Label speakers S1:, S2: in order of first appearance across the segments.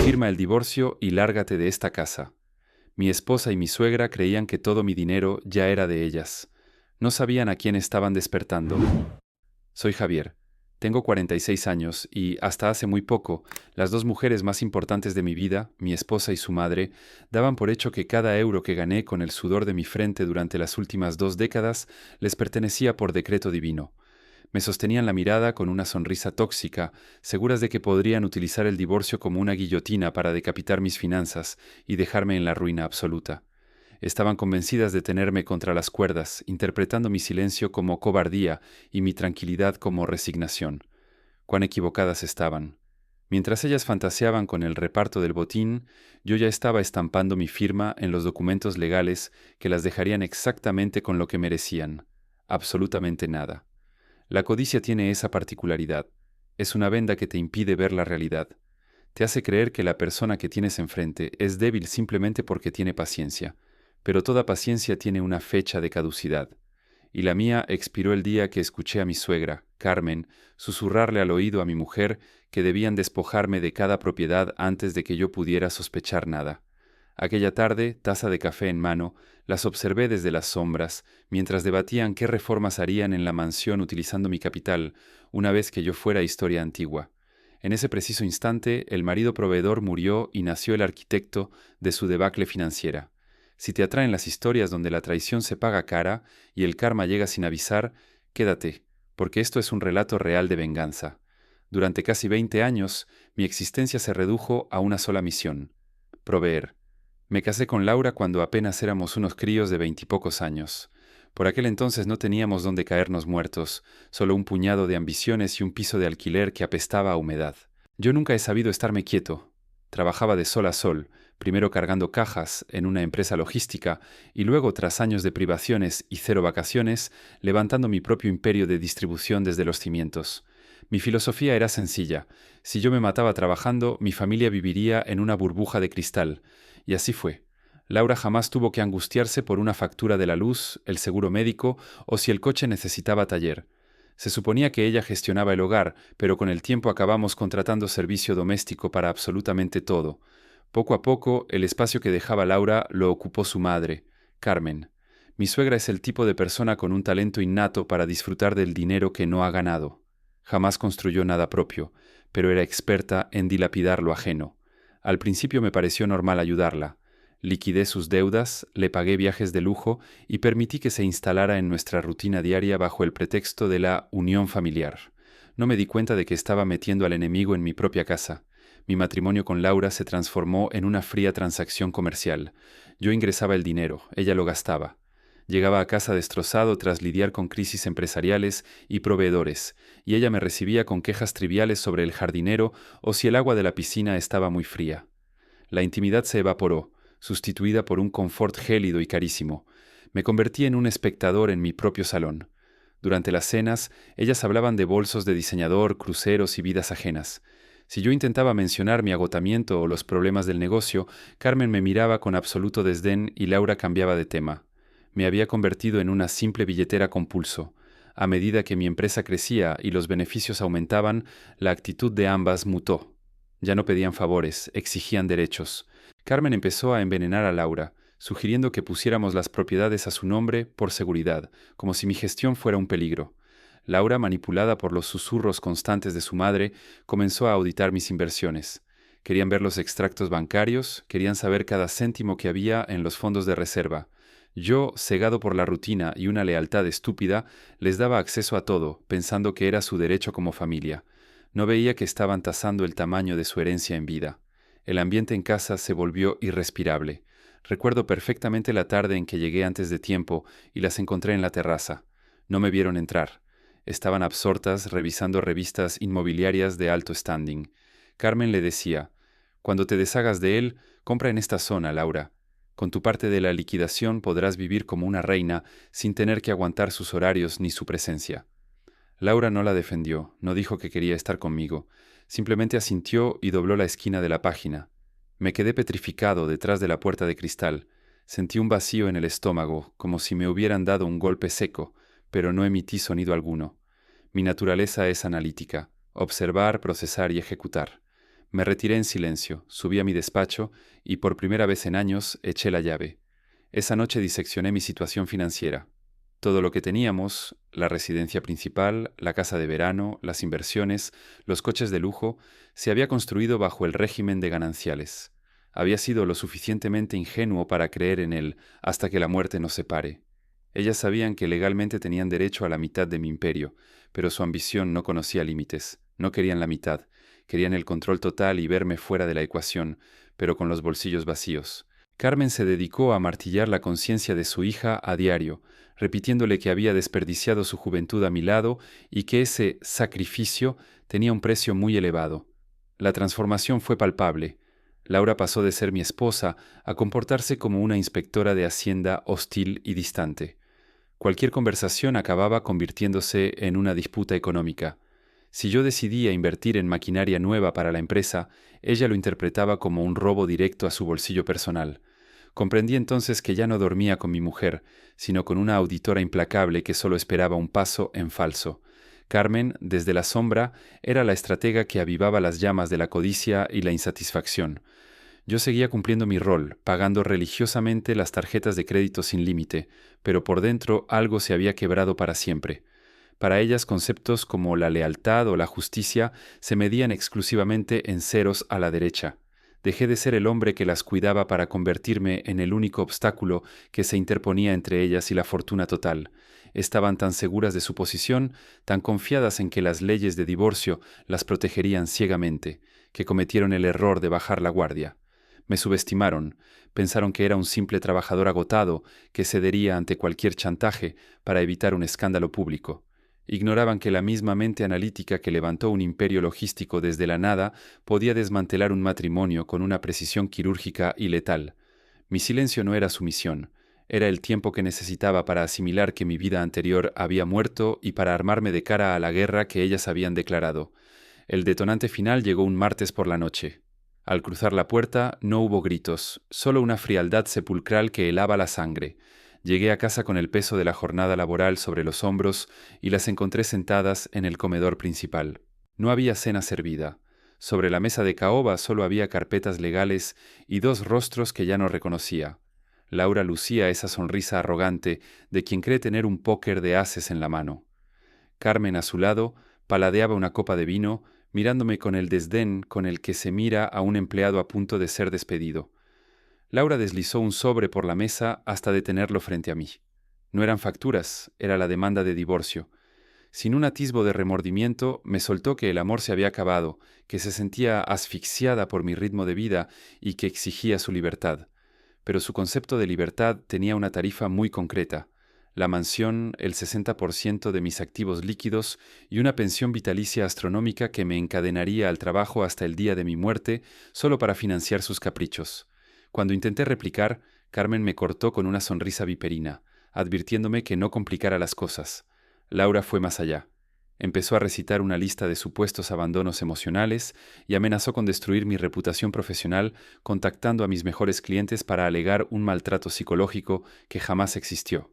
S1: Firma el divorcio y lárgate de esta casa. Mi esposa y mi suegra creían que todo mi dinero ya era de ellas. No sabían a quién estaban despertando. Soy Javier. Tengo 46 años y, hasta hace muy poco, las dos mujeres más importantes de mi vida, mi esposa y su madre, daban por hecho que cada euro que gané con el sudor de mi frente durante las últimas 2 décadas les pertenecía por decreto divino. Me sostenían la mirada con una sonrisa tóxica, seguras de que podrían utilizar el divorcio como una guillotina para decapitar mis finanzas y dejarme en la ruina absoluta. Estaban convencidas de tenerme contra las cuerdas, interpretando mi silencio como cobardía y mi tranquilidad como resignación. Cuán equivocadas estaban. Mientras ellas fantaseaban con el reparto del botín, yo ya estaba estampando mi firma en los documentos legales que las dejarían exactamente con lo que merecían. Absolutamente nada. La codicia tiene esa particularidad. Es una venda que te impide ver la realidad. Te hace creer que la persona que tienes enfrente es débil simplemente porque tiene paciencia. Pero toda paciencia tiene una fecha de caducidad. Y la mía expiró el día que escuché a mi suegra, Carmen, susurrarle al oído a mi mujer que debían despojarme de cada propiedad antes de que yo pudiera sospechar nada. Aquella tarde, taza de café en mano, las observé desde las sombras, mientras debatían qué reformas harían en la mansión utilizando mi capital, una vez que yo fuera historia antigua. En ese preciso instante, el marido proveedor murió y nació el arquitecto de su debacle financiera. Si te atraen las historias donde la traición se paga cara y el karma llega sin avisar, quédate, porque esto es un relato real de venganza. Durante casi 20 años, mi existencia se redujo a una sola misión: proveer. Me casé con Laura cuando apenas éramos unos críos de 20 y pocos años. Por aquel entonces no teníamos dónde caernos muertos, solo un puñado de ambiciones y un piso de alquiler que apestaba a humedad. Yo nunca he sabido estarme quieto. Trabajaba de sol a sol, primero cargando cajas en una empresa logística y luego, tras años de privaciones y 0 vacaciones, levantando mi propio imperio de distribución desde los cimientos. Mi filosofía era sencilla: si yo me mataba trabajando, mi familia viviría en una burbuja de cristal. Y así fue. Laura jamás tuvo que angustiarse por una factura de la luz, el seguro médico o si el coche necesitaba taller. Se suponía que ella gestionaba el hogar, pero con el tiempo acabamos contratando servicio doméstico para absolutamente todo. Poco a poco, el espacio que dejaba Laura lo ocupó su madre, Carmen. Mi suegra es el tipo de persona con un talento innato para disfrutar del dinero que no ha ganado. Jamás construyó nada propio, pero era experta en dilapidar lo ajeno. Al principio me pareció normal ayudarla. Liquidé sus deudas, le pagué viajes de lujo y permití que se instalara en nuestra rutina diaria bajo el pretexto de la unión familiar. No me di cuenta de que estaba metiendo al enemigo en mi propia casa. Mi matrimonio con Laura se transformó en una fría transacción comercial. Yo ingresaba el dinero, ella lo gastaba. Llegaba a casa destrozado tras lidiar con crisis empresariales y proveedores, y ella me recibía con quejas triviales sobre el jardinero o si el agua de la piscina estaba muy fría. La intimidad se evaporó, sustituida por un confort gélido y carísimo. Me convertí en un espectador en mi propio salón. Durante las cenas, ellas hablaban de bolsos de diseñador, cruceros y vidas ajenas. Si yo intentaba mencionar mi agotamiento o los problemas del negocio, Carmen me miraba con absoluto desdén y Laura cambiaba de tema. Me había convertido en una simple billetera con pulso. A medida que mi empresa crecía y los beneficios aumentaban, la actitud de ambas mutó. Ya no pedían favores, exigían derechos. Carmen empezó a envenenar a Laura, sugiriendo que pusiéramos las propiedades a su nombre por seguridad, como si mi gestión fuera un peligro. Laura, manipulada por los susurros constantes de su madre, comenzó a auditar mis inversiones. Querían ver los extractos bancarios, querían saber cada céntimo que había en los fondos de reserva. Yo, cegado por la rutina y una lealtad estúpida, les daba acceso a todo, pensando que era su derecho como familia. No veía que estaban tasando el tamaño de su herencia en vida. El ambiente en casa se volvió irrespirable. Recuerdo perfectamente la tarde en que llegué antes de tiempo y las encontré en la terraza. No me vieron entrar. Estaban absortas revisando revistas inmobiliarias de alto standing. Carmen le decía: «Cuando te deshagas de él, compra en esta zona, Laura. Con tu parte de la liquidación podrás vivir como una reina sin tener que aguantar sus horarios ni su presencia». Laura no la defendió, no dijo que quería estar conmigo. Simplemente asintió y dobló la esquina de la página. Me quedé petrificado detrás de la puerta de cristal. Sentí un vacío en el estómago, como si me hubieran dado un golpe seco, pero no emití sonido alguno. Mi naturaleza es analítica: observar, procesar y ejecutar. Me retiré en silencio, subí a mi despacho y por primera vez en años eché la llave. Esa noche diseccioné mi situación financiera. Todo lo que teníamos, la residencia principal, la casa de verano, las inversiones, los coches de lujo, se había construido bajo el régimen de gananciales. Había sido lo suficientemente ingenuo para creer en él hasta que la muerte nos separe. Ellas sabían que legalmente tenían derecho a la mitad de mi imperio, pero su ambición no conocía límites. No querían la mitad, querían el control total y verme fuera de la ecuación, pero con los bolsillos vacíos. Carmen se dedicó a martillar la conciencia de su hija a diario, repitiéndole que había desperdiciado su juventud a mi lado y que ese sacrificio tenía un precio muy elevado. La transformación fue palpable. Laura pasó de ser mi esposa a comportarse como una inspectora de Hacienda hostil y distante. Cualquier conversación acababa convirtiéndose en una disputa económica. Si yo decidía invertir en maquinaria nueva para la empresa, ella lo interpretaba como un robo directo a su bolsillo personal. Comprendí entonces que ya no dormía con mi mujer, sino con una auditora implacable que solo esperaba un paso en falso. Carmen, desde la sombra, era la estratega que avivaba las llamas de la codicia y la insatisfacción. Yo seguía cumpliendo mi rol, pagando religiosamente las tarjetas de crédito sin límite, pero por dentro algo se había quebrado para siempre. Para ellas conceptos como la lealtad o la justicia se medían exclusivamente en ceros a la derecha. Dejé de ser el hombre que las cuidaba para convertirme en el único obstáculo que se interponía entre ellas y la fortuna total. Estaban tan seguras de su posición, tan confiadas en que las leyes de divorcio las protegerían ciegamente, que cometieron el error de bajar la guardia. Me subestimaron, pensaron que era un simple trabajador agotado que cedería ante cualquier chantaje para evitar un escándalo público. Ignoraban que la misma mente analítica que levantó un imperio logístico desde la nada podía desmantelar un matrimonio con una precisión quirúrgica y letal. Mi silencio no era sumisión, era el tiempo que necesitaba para asimilar que mi vida anterior había muerto y para armarme de cara a la guerra que ellas habían declarado. El detonante final llegó un martes por la noche. Al cruzar la puerta no hubo gritos, solo una frialdad sepulcral que helaba la sangre. Llegué a casa con el peso de la jornada laboral sobre los hombros y las encontré sentadas en el comedor principal. No había cena servida. Sobre la mesa de caoba solo había carpetas legales y dos rostros que ya no reconocía. Laura lucía esa sonrisa arrogante de quien cree tener un póker de ases en la mano. Carmen, a su lado, paladeaba una copa de vino, mirándome con el desdén con el que se mira a un empleado a punto de ser despedido. Laura deslizó un sobre por la mesa hasta detenerlo frente a mí. No eran facturas, era la demanda de divorcio. Sin un atisbo de remordimiento, me soltó que el amor se había acabado, que se sentía asfixiada por mi ritmo de vida y que exigía su libertad. Pero su concepto de libertad tenía una tarifa muy concreta: la mansión, el 60% de mis activos líquidos y una pensión vitalicia astronómica que me encadenaría al trabajo hasta el día de mi muerte solo para financiar sus caprichos. Cuando intenté replicar, Carmen me cortó con una sonrisa viperina, advirtiéndome que no complicara las cosas. Laura fue más allá. Empezó a recitar una lista de supuestos abandonos emocionales y amenazó con destruir mi reputación profesional contactando a mis mejores clientes para alegar un maltrato psicológico que jamás existió.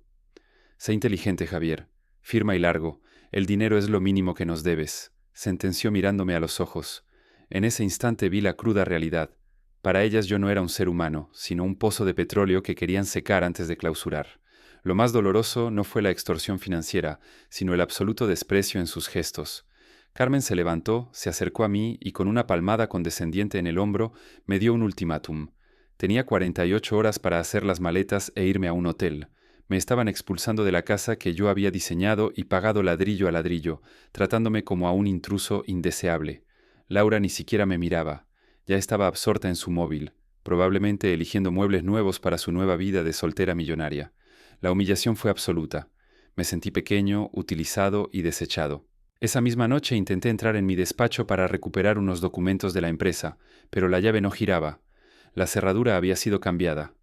S1: Sé inteligente, Javier. Firma y largo. El dinero es lo mínimo que nos debes, sentenció mirándome a los ojos. En ese instante vi la cruda realidad. Para ellas yo no era un ser humano, sino un pozo de petróleo que querían secar antes de clausurar. Lo más doloroso no fue la extorsión financiera, sino el absoluto desprecio en sus gestos. Carmen se levantó, se acercó a mí y con una palmada condescendiente en el hombro me dio un ultimátum. Tenía 48 horas para hacer las maletas e irme a un hotel. Me estaban expulsando de la casa que yo había diseñado y pagado ladrillo a ladrillo, tratándome como a un intruso indeseable. Laura ni siquiera me miraba. Ya estaba absorta en su móvil, probablemente eligiendo muebles nuevos para su nueva vida de soltera millonaria. La humillación fue absoluta. Me sentí pequeño, utilizado y desechado. Esa misma noche intenté entrar en mi despacho para recuperar unos documentos de la empresa, pero la llave no giraba. La cerradura había sido cambiada.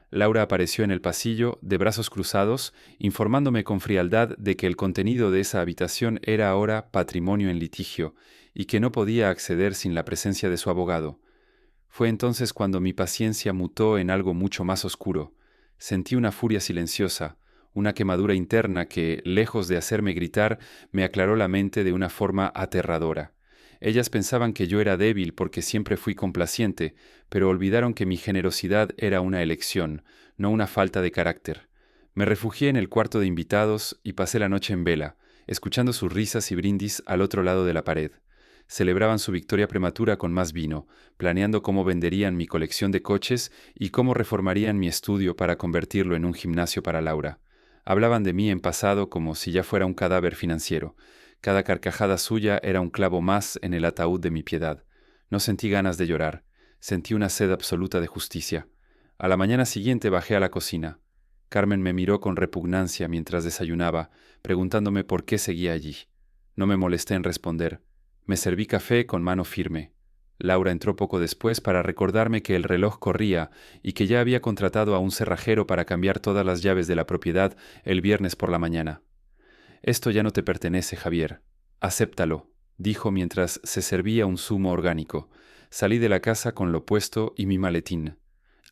S1: Laura apareció en el pasillo, de brazos cruzados, informándome con frialdad de que el contenido de esa habitación era ahora patrimonio en litigio y que no podía acceder sin la presencia de su abogado. Fue entonces cuando mi paciencia mutó en algo mucho más oscuro. Sentí una furia silenciosa, una quemadura interna que, lejos de hacerme gritar, me aclaró la mente de una forma aterradora. Ellas pensaban que yo era débil porque siempre fui complaciente, pero olvidaron que mi generosidad era una elección, no una falta de carácter. Me refugié en el cuarto de invitados y pasé la noche en vela, escuchando sus risas y brindis al otro lado de la pared. Celebraban su victoria prematura con más vino, planeando cómo venderían mi colección de coches y cómo reformarían mi estudio para convertirlo en un gimnasio para Laura. Hablaban de mí en pasado como si ya fuera un cadáver financiero. Cada carcajada suya era un clavo más en el ataúd de mi piedad. No sentí ganas de llorar, sentí una sed absoluta de justicia. A la mañana siguiente bajé a la cocina. Carmen me miró con repugnancia mientras desayunaba, preguntándome por qué seguía allí. No me molesté en responder. Me serví café con mano firme. Laura entró poco después para recordarme que el reloj corría y que ya había contratado a un cerrajero para cambiar todas las llaves de la propiedad el viernes por la mañana. Esto ya no te pertenece, Javier. Acéptalo, dijo mientras se servía un zumo orgánico. Salí de la casa con lo puesto y mi maletín.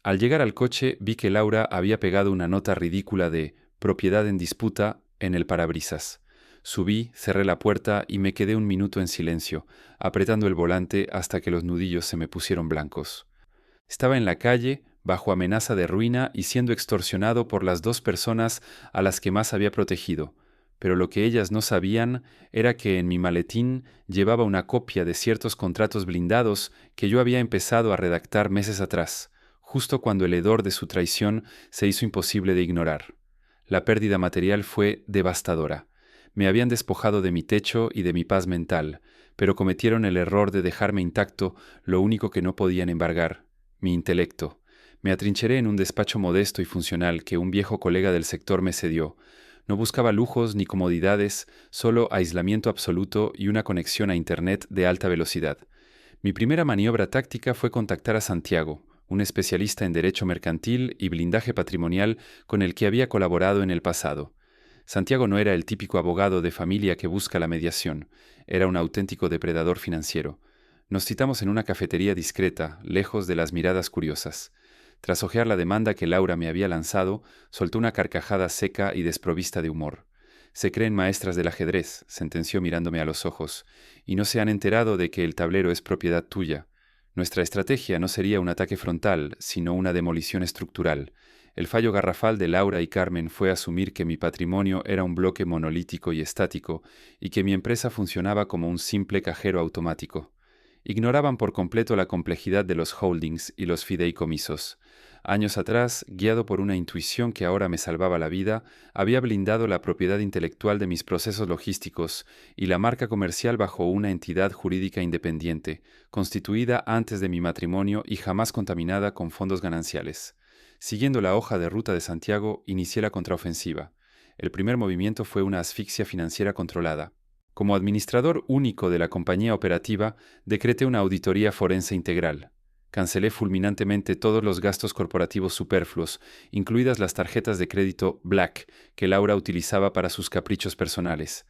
S1: Al llegar al coche vi que Laura había pegado una nota ridícula de propiedad en disputa en el parabrisas. Subí, cerré la puerta y me quedé un minuto en silencio, apretando el volante hasta que los nudillos se me pusieron blancos. Estaba en la calle, bajo amenaza de ruina y siendo extorsionado por las dos personas a las que más había protegido, pero lo que ellas no sabían era que en mi maletín llevaba una copia de ciertos contratos blindados que yo había empezado a redactar meses atrás, justo cuando el hedor de su traición se hizo imposible de ignorar. La pérdida material fue devastadora. Me habían despojado de mi techo y de mi paz mental, pero cometieron el error de dejarme intacto lo único que no podían embargar, mi intelecto. Me atrincheré en un despacho modesto y funcional que un viejo colega del sector me cedió. No buscaba lujos ni comodidades, solo aislamiento absoluto y una conexión a Internet de alta velocidad. Mi primera maniobra táctica fue contactar a Santiago, un especialista en derecho mercantil y blindaje patrimonial con el que había colaborado en el pasado. Santiago no era el típico abogado de familia que busca la mediación, era un auténtico depredador financiero. Nos citamos en una cafetería discreta, lejos de las miradas curiosas. Tras hojear la demanda que Laura me había lanzado, soltó una carcajada seca y desprovista de humor. Se creen maestras del ajedrez, sentenció mirándome a los ojos, y no se han enterado de que el tablero es propiedad tuya. Nuestra estrategia no sería un ataque frontal, sino una demolición estructural. El fallo garrafal de Laura y Carmen fue asumir que mi patrimonio era un bloque monolítico y estático, y que mi empresa funcionaba como un simple cajero automático. Ignoraban por completo la complejidad de los holdings y los fideicomisos. Años atrás, guiado por una intuición que ahora me salvaba la vida, había blindado la propiedad intelectual de mis procesos logísticos y la marca comercial bajo una entidad jurídica independiente, constituida antes de mi matrimonio y jamás contaminada con fondos gananciales. Siguiendo la hoja de ruta de Santiago, inicié la contraofensiva. El primer movimiento fue una asfixia financiera controlada. Como administrador único de la compañía operativa, decreté una auditoría forense integral. Cancelé fulminantemente todos los gastos corporativos superfluos, incluidas las tarjetas de crédito Black que Laura utilizaba para sus caprichos personales.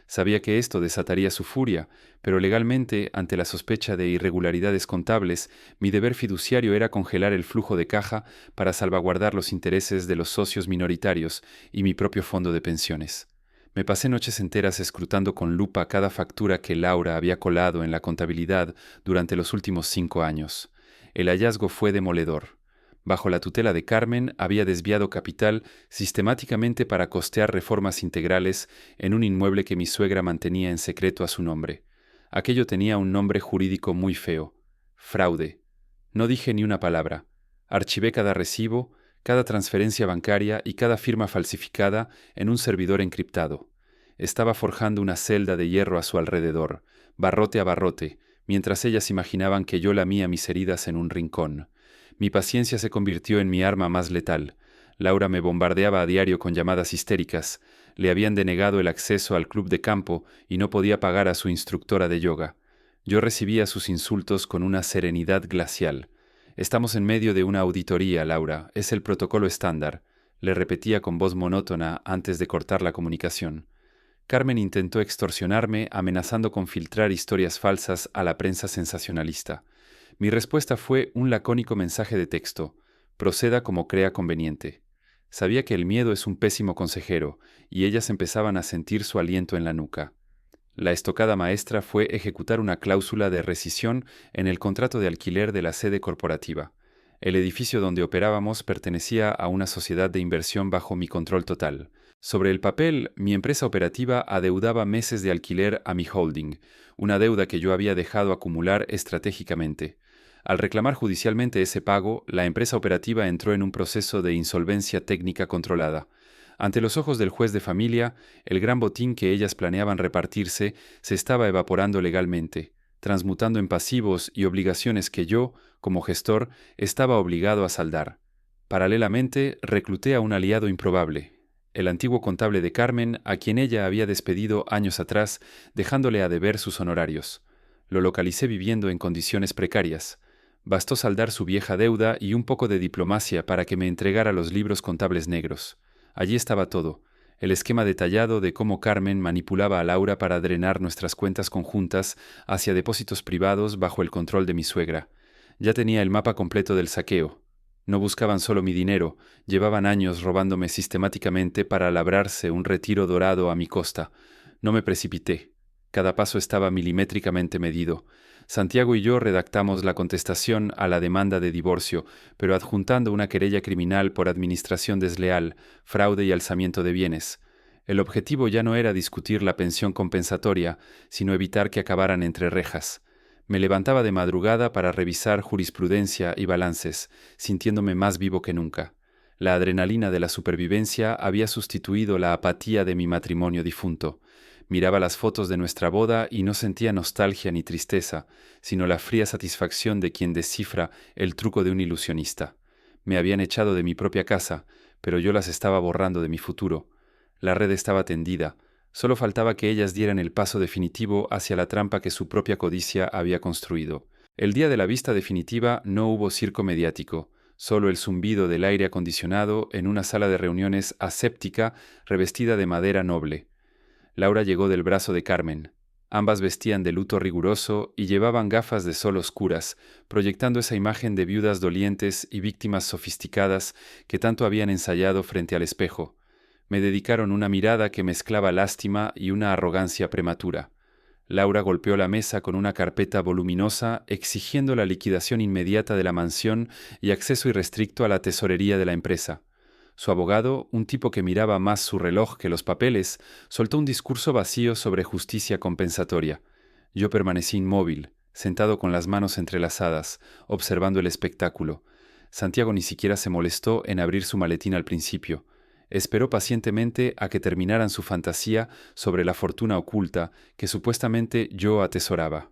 S1: Sabía que esto desataría su furia, pero legalmente, ante la sospecha de irregularidades contables, mi deber fiduciario era congelar el flujo de caja para salvaguardar los intereses de los socios minoritarios y mi propio fondo de pensiones. Me pasé noches enteras escrutando con lupa cada factura que Laura había colado en la contabilidad durante los últimos 5 años. El hallazgo fue demoledor. Bajo la tutela de Carmen, había desviado capital sistemáticamente para costear reformas integrales en un inmueble que mi suegra mantenía en secreto a su nombre. Aquello tenía un nombre jurídico muy feo: fraude. No dije ni una palabra. Archivé cada recibo, cada transferencia bancaria y cada firma falsificada en un servidor encriptado. Estaba forjando una celda de hierro a su alrededor, barrote a barrote, mientras ellas imaginaban que yo lamía mis heridas en un rincón. Mi paciencia se convirtió en mi arma más letal. Laura me bombardeaba a diario con llamadas histéricas. Le habían denegado el acceso al club de campo y no podía pagar a su instructora de yoga. Yo recibía sus insultos con una serenidad glacial. Estamos en medio de una auditoría, Laura. Es el protocolo estándar, le repetía con voz monótona antes de cortar la comunicación. Carmen intentó extorsionarme, amenazando con filtrar historias falsas a la prensa sensacionalista. Mi respuesta fue un lacónico mensaje de texto: proceda como crea conveniente. Sabía que el miedo es un pésimo consejero, y ellas empezaban a sentir su aliento en la nuca. La estocada maestra fue ejecutar una cláusula de rescisión en el contrato de alquiler de la sede corporativa. El edificio donde operábamos pertenecía a una sociedad de inversión bajo mi control total. Sobre el papel, mi empresa operativa adeudaba meses de alquiler a mi holding, una deuda que yo había dejado acumular estratégicamente. Al reclamar judicialmente ese pago, la empresa operativa entró en un proceso de insolvencia técnica controlada. Ante los ojos del juez de familia, el gran botín que ellas planeaban repartirse se estaba evaporando legalmente, transmutando en pasivos y obligaciones que yo, como gestor, estaba obligado a saldar. Paralelamente, recluté a un aliado improbable, el antiguo contable de Carmen, a quien ella había despedido años atrás, dejándole a deber sus honorarios. Lo localicé viviendo en condiciones precarias. Bastó saldar su vieja deuda y un poco de diplomacia para que me entregara los libros contables negros. Allí estaba todo, el esquema detallado de cómo Carmen manipulaba a Laura para drenar nuestras cuentas conjuntas hacia depósitos privados bajo el control de mi suegra. Ya tenía el mapa completo del saqueo. No buscaban solo mi dinero, llevaban años robándome sistemáticamente para labrarse un retiro dorado a mi costa. No me precipité. Cada paso estaba milimétricamente medido. Santiago y yo redactamos la contestación a la demanda de divorcio, pero adjuntando una querella criminal por administración desleal, fraude y alzamiento de bienes. El objetivo ya no era discutir la pensión compensatoria, sino evitar que acabaran entre rejas. Me levantaba de madrugada para revisar jurisprudencia y balances, sintiéndome más vivo que nunca. La adrenalina de la supervivencia había sustituido la apatía de mi matrimonio difunto. Miraba las fotos de nuestra boda y no sentía nostalgia ni tristeza, sino la fría satisfacción de quien descifra el truco de un ilusionista. Me habían echado de mi propia casa, pero yo las estaba borrando de mi futuro. La red estaba tendida. Solo faltaba que ellas dieran el paso definitivo hacia la trampa que su propia codicia había construido. El día de la vista definitiva no hubo circo mediático, solo el zumbido del aire acondicionado en una sala de reuniones aséptica revestida de madera noble. Laura llegó del brazo de Carmen. Ambas vestían de luto riguroso y llevaban gafas de sol oscuras, proyectando esa imagen de viudas dolientes y víctimas sofisticadas que tanto habían ensayado frente al espejo. Me dedicaron una mirada que mezclaba lástima y una arrogancia prematura. Laura golpeó la mesa con una carpeta voluminosa exigiendo la liquidación inmediata de la mansión y acceso irrestricto a la tesorería de la empresa. Su abogado, un tipo que miraba más su reloj que los papeles, soltó un discurso vacío sobre justicia compensatoria. Yo permanecí inmóvil, sentado con las manos entrelazadas, observando el espectáculo. Santiago ni siquiera se molestó en abrir su maletín al principio. Esperó pacientemente a que terminaran su fantasía sobre la fortuna oculta que supuestamente yo atesoraba.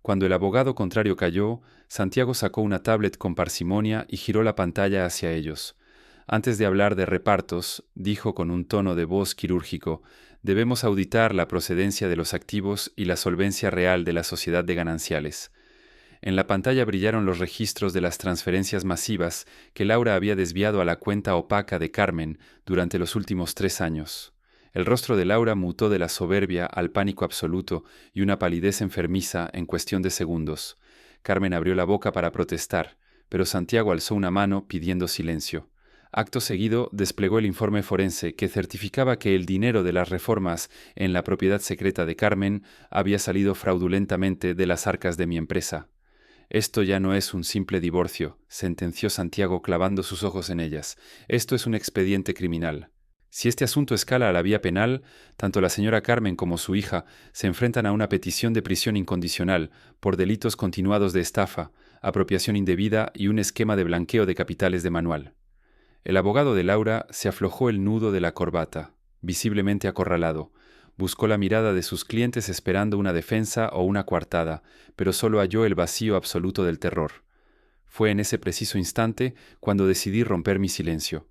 S1: Cuando el abogado contrario calló, Santiago sacó una tablet con parsimonia y giró la pantalla hacia ellos. Antes de hablar de repartos, dijo con un tono de voz quirúrgico, debemos auditar la procedencia de los activos y la solvencia real de la sociedad de gananciales. En la pantalla brillaron los registros de las transferencias masivas que Laura había desviado a la cuenta opaca de Carmen durante los últimos 3 años. El rostro de Laura mutó de la soberbia al pánico absoluto y una palidez enfermiza en cuestión de segundos. Carmen abrió la boca para protestar, pero Santiago alzó una mano pidiendo silencio. Acto seguido, desplegó el informe forense que certificaba que el dinero de las reformas en la propiedad secreta de Carmen había salido fraudulentamente de las arcas de mi empresa. Esto ya no es un simple divorcio, sentenció Santiago clavando sus ojos en ellas. Esto es un expediente criminal. Si este asunto escala a la vía penal, tanto la señora Carmen como su hija se enfrentan a una petición de prisión incondicional por delitos continuados de estafa, apropiación indebida y un esquema de blanqueo de capitales de manual. El abogado de Laura se aflojó el nudo de la corbata, visiblemente acorralado. Buscó la mirada de sus clientes esperando una defensa o una coartada, pero solo halló el vacío absoluto del terror. Fue en ese preciso instante cuando decidí romper mi silencio.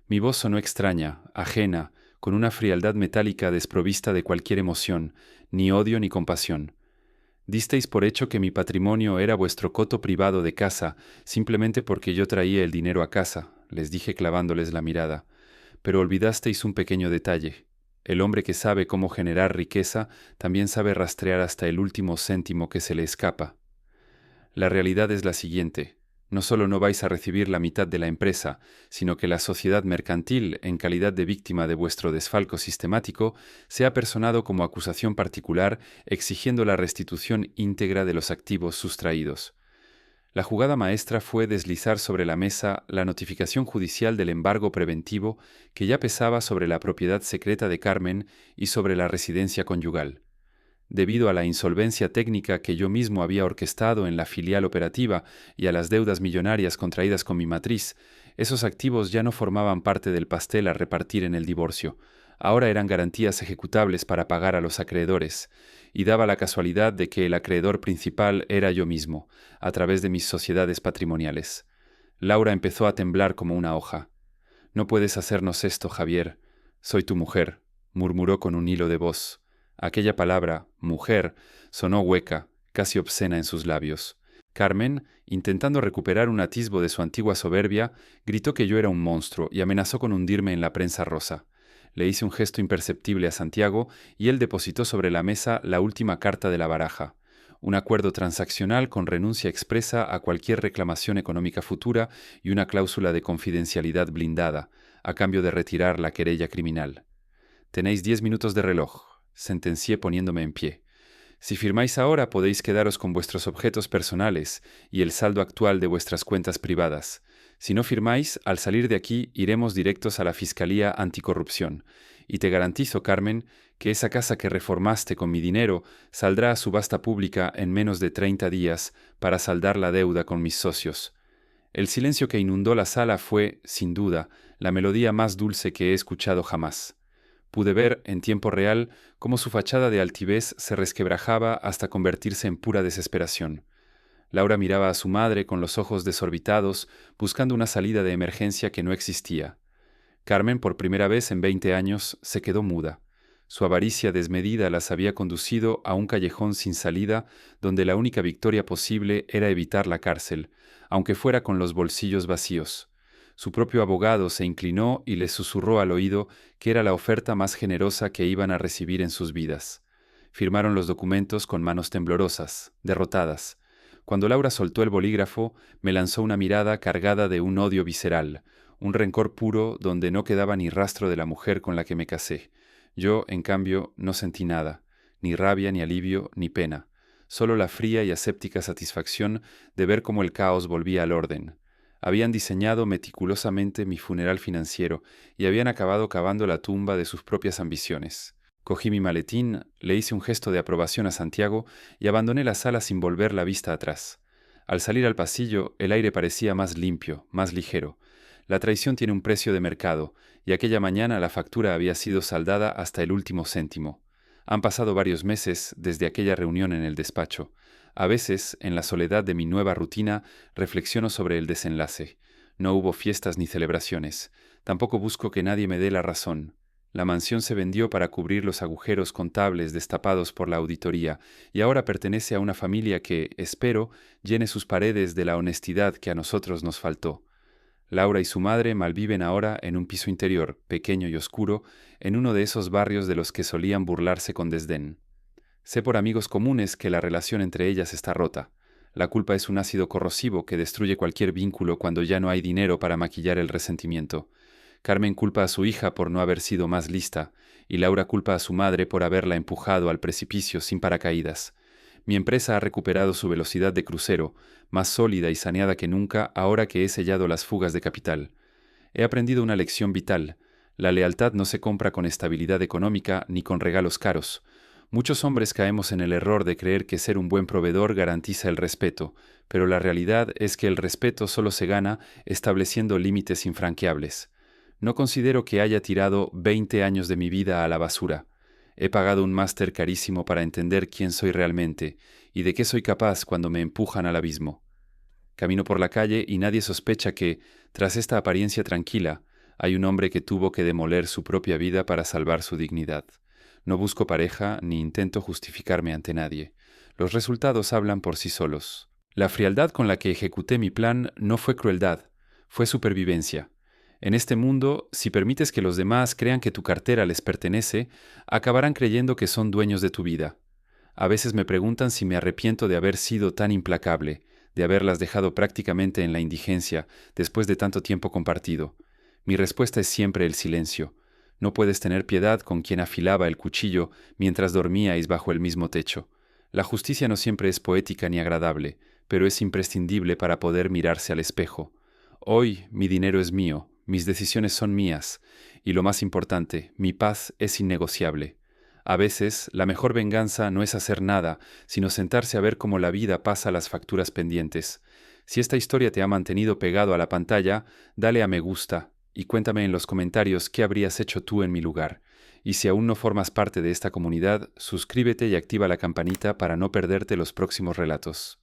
S1: Mi voz sonó extraña, ajena, con una frialdad metálica desprovista de cualquier emoción, ni odio ni compasión. Disteis por hecho que mi patrimonio era vuestro coto privado de casa, simplemente porque yo traía el dinero a casa, les dije clavándoles la mirada. Pero olvidasteis un pequeño detalle. El hombre que sabe cómo generar riqueza también sabe rastrear hasta el último céntimo que se le escapa. La realidad es la siguiente. No solo no vais a recibir la mitad de la empresa, sino que la sociedad mercantil, en calidad de víctima de vuestro desfalco sistemático, se ha personado como acusación particular exigiendo la restitución íntegra de los activos sustraídos. La jugada maestra fue deslizar sobre la mesa la notificación judicial del embargo preventivo que ya pesaba sobre la propiedad secreta de Carmen y sobre la residencia conyugal. Debido a la insolvencia técnica que yo mismo había orquestado en la filial operativa y a las deudas millonarias contraídas con mi matriz, esos activos ya no formaban parte del pastel a repartir en el divorcio. Ahora eran garantías ejecutables para pagar a los acreedores, y daba la casualidad de que el acreedor principal era yo mismo, a través de mis sociedades patrimoniales. Laura empezó a temblar como una hoja. «No puedes hacernos esto, Javier. Soy tu mujer», murmuró con un hilo de voz. Aquella palabra, mujer, sonó hueca, casi obscena en sus labios. Carmen, intentando recuperar un atisbo de su antigua soberbia, gritó que yo era un monstruo y amenazó con hundirme en la prensa rosa. Le hice un gesto imperceptible a Santiago y él depositó sobre la mesa la última carta de la baraja. Un acuerdo transaccional con renuncia expresa a cualquier reclamación económica futura y una cláusula de confidencialidad blindada, a cambio de retirar la querella criminal. Tenéis 10 minutos de reloj, sentencié poniéndome en pie. Si firmáis ahora podéis quedaros con vuestros objetos personales y el saldo actual de vuestras cuentas privadas. Si no firmáis, al salir de aquí iremos directos a la Fiscalía Anticorrupción. Y te garantizo, Carmen, que esa casa que reformaste con mi dinero saldrá a subasta pública en menos de 30 días para saldar la deuda con mis socios. El silencio que inundó la sala fue, sin duda, la melodía más dulce que he escuchado jamás. Pude ver, en tiempo real, cómo su fachada de altivez se resquebrajaba hasta convertirse en pura desesperación. Laura miraba a su madre con los ojos desorbitados, buscando una salida de emergencia que no existía. Carmen, por primera vez en 20 años, se quedó muda. Su avaricia desmedida las había conducido a un callejón sin salida, donde la única victoria posible era evitar la cárcel, aunque fuera con los bolsillos vacíos. Su propio abogado se inclinó y les susurró al oído que era la oferta más generosa que iban a recibir en sus vidas. Firmaron los documentos con manos temblorosas, derrotadas. Cuando Laura soltó el bolígrafo, me lanzó una mirada cargada de un odio visceral, un rencor puro donde no quedaba ni rastro de la mujer con la que me casé. Yo, en cambio, no sentí nada, ni rabia, ni alivio, ni pena, solo la fría y aséptica satisfacción de ver cómo el caos volvía al orden. Habían diseñado meticulosamente mi funeral financiero y habían acabado cavando la tumba de sus propias ambiciones. Cogí mi maletín, le hice un gesto de aprobación a Santiago y abandoné la sala sin volver la vista atrás. Al salir al pasillo, el aire parecía más limpio, más ligero. La traición tiene un precio de mercado, y aquella mañana la factura había sido saldada hasta el último céntimo. Han pasado varios meses desde aquella reunión en el despacho. A veces, en la soledad de mi nueva rutina, reflexiono sobre el desenlace. No hubo fiestas ni celebraciones. Tampoco busco que nadie me dé la razón. La mansión se vendió para cubrir los agujeros contables destapados por la auditoría, y ahora pertenece a una familia que, espero, llene sus paredes de la honestidad que a nosotros nos faltó. Laura y su madre malviven ahora en un piso interior, pequeño y oscuro, en uno de esos barrios de los que solían burlarse con desdén. Sé por amigos comunes que la relación entre ellas está rota. La culpa es un ácido corrosivo que destruye cualquier vínculo cuando ya no hay dinero para maquillar el resentimiento. Carmen culpa a su hija por no haber sido más lista, y Laura culpa a su madre por haberla empujado al precipicio sin paracaídas. Mi empresa ha recuperado su velocidad de crucero, más sólida y saneada que nunca ahora que he sellado las fugas de capital. He aprendido una lección vital. La lealtad no se compra con estabilidad económica ni con regalos caros. Muchos hombres caemos en el error de creer que ser un buen proveedor garantiza el respeto, pero la realidad es que el respeto solo se gana estableciendo límites infranqueables. No considero que haya tirado 20 años de mi vida a la basura. He pagado un máster carísimo para entender quién soy realmente y de qué soy capaz cuando me empujan al abismo. Camino por la calle y nadie sospecha que, tras esta apariencia tranquila, hay un hombre que tuvo que demoler su propia vida para salvar su dignidad. No busco pareja ni intento justificarme ante nadie. Los resultados hablan por sí solos. La frialdad con la que ejecuté mi plan no fue crueldad, fue supervivencia. En este mundo, si permites que los demás crean que tu cartera les pertenece, acabarán creyendo que son dueños de tu vida. A veces me preguntan si me arrepiento de haber sido tan implacable, de haberlas dejado prácticamente en la indigencia después de tanto tiempo compartido. Mi respuesta es siempre el silencio. No puedes tener piedad con quien afilaba el cuchillo mientras dormíais bajo el mismo techo. La justicia no siempre es poética ni agradable, pero es imprescindible para poder mirarse al espejo. Hoy mi dinero es mío, mis decisiones son mías, y lo más importante, mi paz es innegociable. A veces, la mejor venganza no es hacer nada, sino sentarse a ver cómo la vida pasa las facturas pendientes. Si esta historia te ha mantenido pegado a la pantalla, dale a me gusta y cuéntame en los comentarios qué habrías hecho tú en mi lugar. Y si aún no formas parte de esta comunidad, suscríbete y activa la campanita para no perderte los próximos relatos.